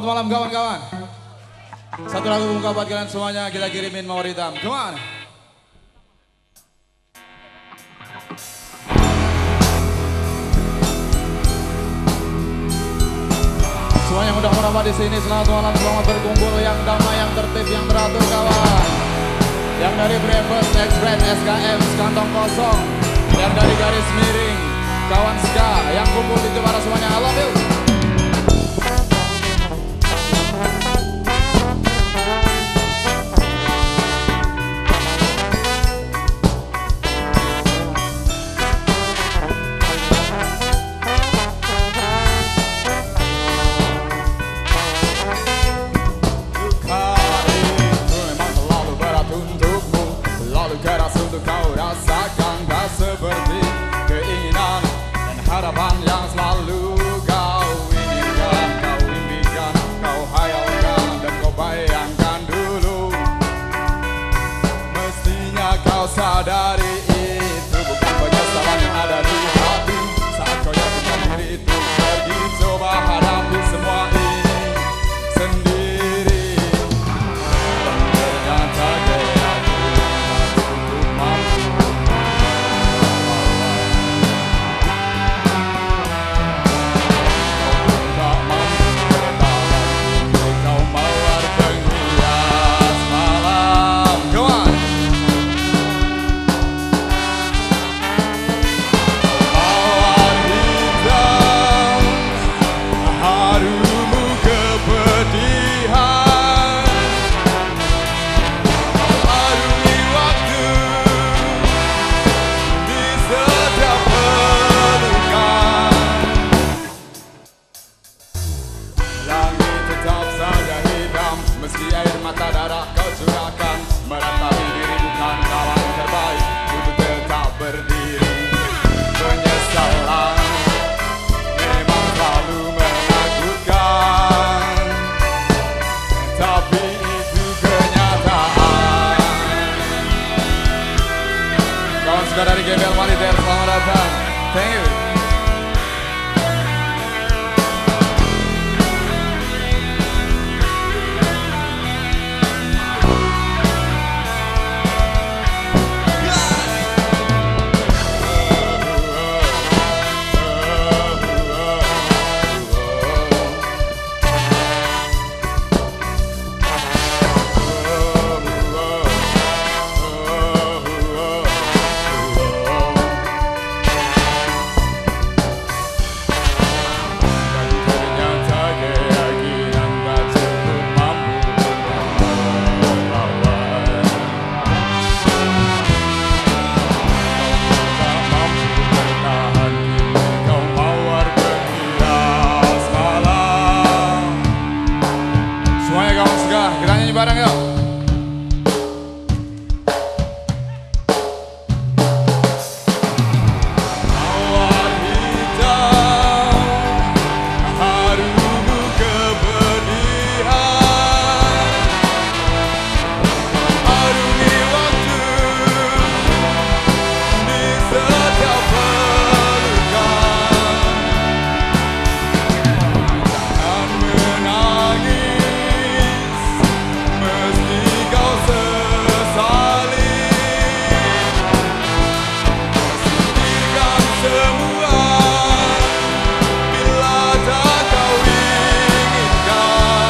Selamat malam kawan-kawan. Satu lagu buka buat kalian semuanya, kita kirimin mawar hitam. Come on. Semuanya mudah merapat di sini. Selamat malam, selamat berkumpul, yang damai, yang tertib, yang teratur kawan. Yang dari Breakfast, X-Brand, SKM, kantong kosong. Yang dari garis miring, kawan Ska, yang kumpul di Jepara semuanya. I love you. Keras untuk kau rasakan, tak seperti keinginan dan harapan yang selalu kau inginkan, kau impikan, kau hayalkan dan kau bayangkan dulu. Mestinya kau sadari itu bukan penyesalan yang ada di hati. Saat kau yakin diri itu pergi, coba hadapi semua ini sendiri. Dan ternyata meski air mata darah kau curahkan, meratapi diri bukan kawan yang terbaik untuk tetap berdiri. Penyesalan memang selalu menakutkan, tapi itu kenyataan. Kawan Ska dari Gembel Maliter, selamat datang. Thank you. Kita nyanyi bareng yuk. Mawar hitam, harumu kepedihan, harungi waktu di setiap pelukan. Jangan menangis, mesti kau sesali. Singkirkan semua bila tak kau inginkan.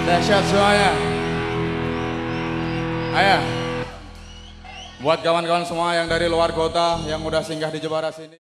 Dahsyat semuanya. Ayo, buat kawan-kawan semua yang dari luar kota yang udah singgah di Jepara sini.